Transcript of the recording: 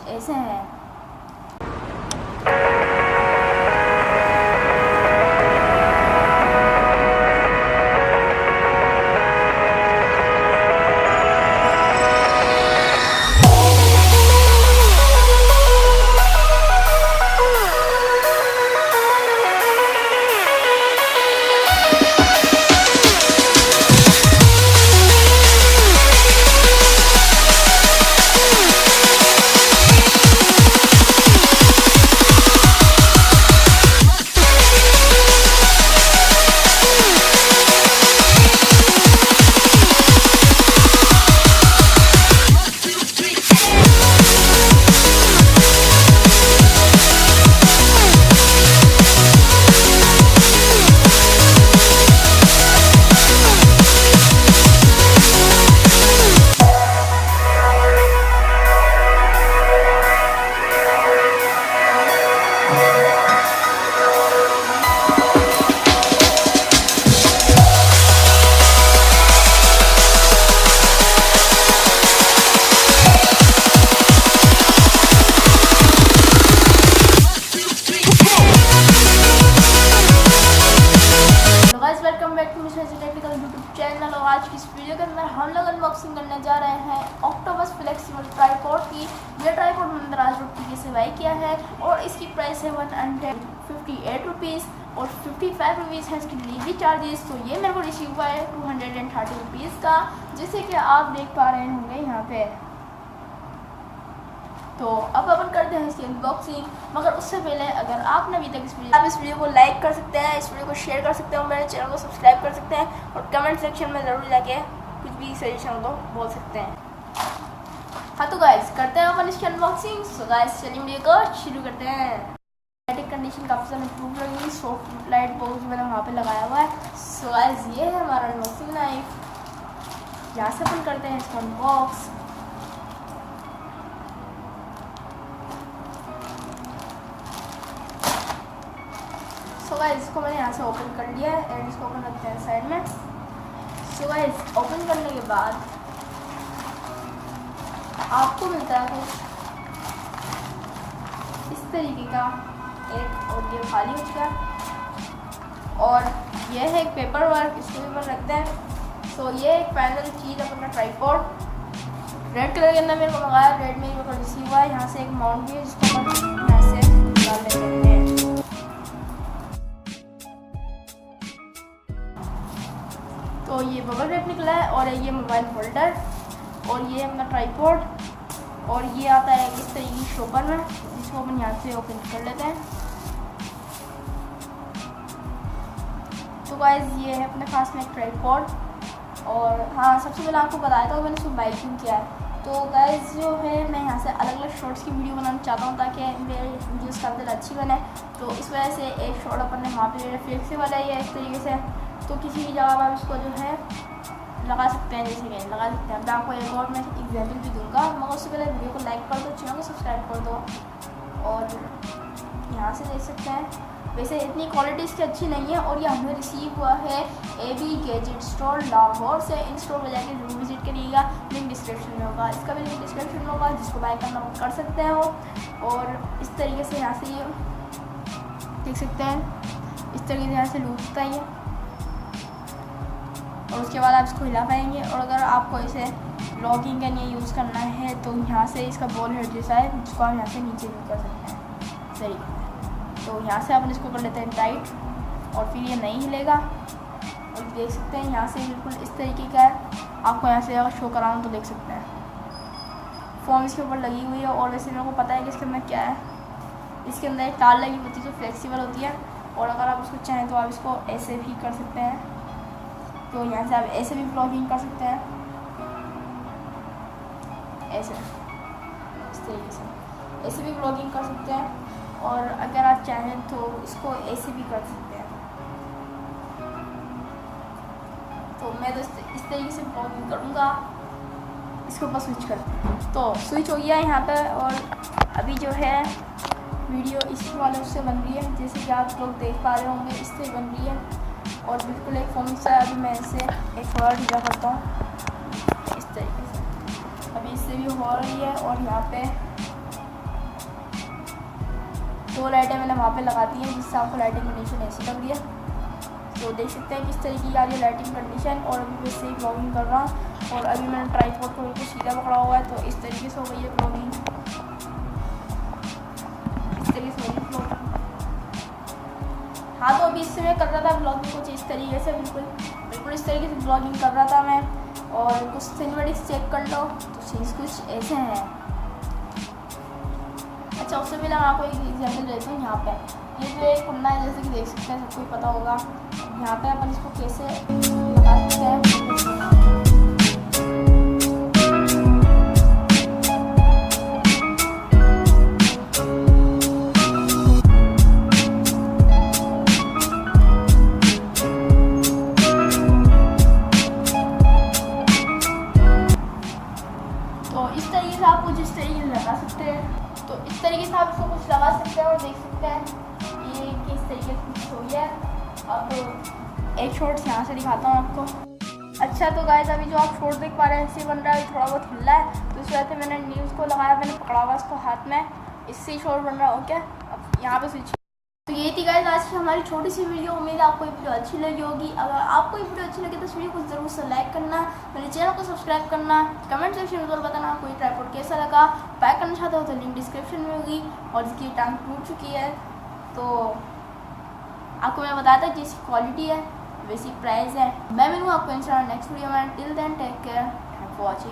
ऐसे हैं। Welcome back to HkTechnical YouTube channel. और आज की इस वीडियो के अंदर हम लोग अनबॉक्सिंग करने जा रहे हैं ऑक्टोपस फ्लेक्सिबल ट्राइपॉड की। ये ट्राइपॉड मैंने Daraz.pk से बाय किया है और इसकी प्राइस है 158 रुपीज़ और 55 रुपीज़ है इसकी डिलीवरी चार्जेस। तो ये मेरे को रिसीव हुआ है 230 रुपीज़ का, जैसे कि आप देख पा रहे होंगे यहाँ पे। तो अब अपन करते हैं इसकी अनबॉक्सिंग, मगर उससे पहले अगर आपने अभी तक आप इस वीडियो को लाइक कर सकते हैं, इस वीडियो को शेयर कर सकते हैं और मेरे चैनल को सब्सक्राइब कर सकते हैं और कमेंट सेक्शन में ज़रूर जाके कुछ भी सजेशन को बोल सकते हैं। हाँ तो गाइस करते हैं अपन इसकी अनबॉक्सिंग। सो गाइस चलिए वीडियो को शुरू करते हैं। लाइटिंग कंडीशन काफ़ी ज़्यादा इम्प्रूव लगी, सॉफ्ट लाइट बॉक्स मैंने वहाँ पर लगाया हुआ है। सो गाइस ये है हमारा अनबॉक्सिंग नाइफ। यहाँ से अपन करते हैं इसका अनबॉक्स। सो गाइस इसको मैंने यहाँ से ओपन कर लिया है एंड इसको ओपन रखते हैं साइड में। सो गाइस ओपन करने के बाद आपको मिलता है कुछ इस तरीके का एक, और ये खाली हो चुका है और ये है एक पेपर वर्क, इसको भी अपन रखते हैं। सो ये एक फाइनल चीज़ अपना ट्राइपॉड रेड कलर के अंदर मेरे को मंगाया, रेड में मेरे को रिसीव हुआ है। यहाँ से एक माउंट भी है जिसको अपन यहाँ से डाल लेते हैं। तो ये बबल रैप निकला है और ये मोबाइल होल्डर और ये अपना ट्राइपॉड और ये आता है इस तरीके की शॉपर में, जिसको अपन यहाँ से ओपन कर लेते हैं। तो गाइस ये है अपने पास में एक ट्राइपॉड। और हाँ सबसे पहले आपको बताया था मैंने इसको बाय क्यों किया है। तो गाइस जो है मैं यहाँ से अलग अलग शॉर्ट्स की वीडियो बनाना चाहता हूँ ताकि मेरी वीडियोज़ काफ़ी अच्छी बने। तो इस वजह से एक शॉर्ट अपन ने वहाँ पर फ्लेक्सिबल है ये इस तरीके से, तो किसी भी जगह पर आप इसको जो है लगा सकते हैं, जैसे कि लगा सकते हैं। मैं आपको एक और मैं एग्जाम्पल भी दूंगा, मगर उससे पहले वीडियो को लाइक कर दो, चैनल को सब्सक्राइब कर दो। और यहाँ से देख सकते हैं वैसे इतनी क्वालिटी इसकी अच्छी नहीं है और ये हमें रिसीव हुआ है AB गैजेट स्टोर लाहौर से। इन स्टोर पर जाकर जरूर विजिट करिएगा, लिंक डिस्क्रिप्शन में होगा, इसका भी लिंक डिस्क्रिप्शन में होगा, जिसको बाय करना वो कर सकते हो। और इस तरीके से यहाँ से ये देख सकते हैं, इस तरीके से यहाँ से लूटता है और उसके बाद आप इसको हिला पाएंगे। और अगर आपको इसे लॉगिंग के लिए यूज़ करना है तो यहाँ से इसका बॉल हेड जैसा है जिसको आप यहाँ से नीचे भी कर सकते हैं। सही, तो यहाँ से अपन इसको कर लेते हैं टाइट और फिर ये नहीं हिलेगा। और देख सकते हैं यहाँ से बिल्कुल इस तरीके का है। आपको यहाँ से अगर शो कराऊँ तो देख सकते हैं फोम इसके ऊपर लगी हुई है। और वैसे मेरे को पता है कि इसके अंदर क्या है, इसके अंदर एक तार लगी होती है जो फ्लेक्सिबल होती है और अगर आप उसको चाहें तो आप इसको ऐसे भी कर सकते हैं। तो यहाँ से आप ऐसे भी ब्लॉगिंग कर सकते हैं, ऐसे इस तरीके से ऐसे भी ब्लॉगिंग कर सकते हैं। और अगर आप चाहें तो इसको ऐसे भी कर सकते हैं। तो मैं तो इस तरीके से ब्लॉगिंग करूँगा। इसको बस स्विच करते हैं, तो स्विच हो गया है यहाँ पे। और अभी जो है वीडियो इस वाले उससे बन रही है, जैसे कि आप लोग देख पा रहे होंगे इससे बन रही है और बिल्कुल एक फोन से। अभी मैं इसे एक थोड़ा ढीला करता हूँ इस तरीके से, अभी इससे भी हो रही है। और यहाँ पे 2 लाइटें मैंने वहाँ पे लगा दी हैं जिससे आपको लाइटिंग कंडीशन ऐसी लग रही है। तो देख सकते हैं किस तरीके की आ रही है लाइटिंग कंडीशन। और अभी मैं इससे ब्लॉगिंग कर रहा हूँ और अभी मैंने ट्राइपॉड को बिल्कुल सीधा पकड़ा हुआ है, तो इस तरीके से हो गई है ब्लॉगिंग, इस तरीके से हो गई। हाँ, तो अभी इससे मैं कर रहा था ब्लॉगिंग कुछ इस तरीके से, बिल्कुल इस तरीके से ब्लॉगिंग कर रहा था मैं। और कुछ सिनेमैटिक्स चेक कर लो तो चीज़ कुछ ऐसे हैं। अच्छा, उससे पहले मैं आपको एक एग्जाम्पल देता हूँ। यहाँ पे ये जो एक कुंडा है, जैसे कि देख सकते हैं, सबको पता होगा। यहाँ पे अपन इसको कैसे लगा सकते हैं। तो इस तरीके से आप कुछ इस तरीके से लगा सकते हैं। तो इस तरीके से आप इसको कुछ लगा सकते हैं और देख सकते हैं ये किस तरीके से कुछ हो गया। अब एक शॉर्ट्स यहाँ से दिखाता हूँ आपको। अच्छा, तो गाइस अभी जो आप शॉर्ट देख पा रहे हैं ऐसे बन रहा है, थोड़ा बहुत हिल रहा है, तो इस वजह से मैंने न्यूज़ को लगाया, मैंने पकड़ा हुआ इसको हाथ में, इससे ही शॉर्ट बन रहा है। ओके, अब यहाँ पे स्विच। तो ये थी गाइस आज की हमारी छोटी सी वीडियो। उम्मीद है आपको ये वीडियो अच्छी लगी होगी। अगर आपको ये वीडियो अच्छी लगे तो इस वीडियो को ज़रूर से लाइक करना, मेरे चैनल को सब्सक्राइब करना, कमेंट सेक्शन में जरूर बताना कोई ट्राइपॉड कैसा लगा। पैक करना चाहते हो तो लिंक डिस्क्रिप्शन में होगी। और इसकी टांग टूट चुकी है, तो आपको मैं बताया था जिसकी क्वालिटी है वैसी प्राइस है। मैं मिलूँगा आपको इंशाल्लाह नेक्स्ट वीडियो में। Till then take care, thank for watching.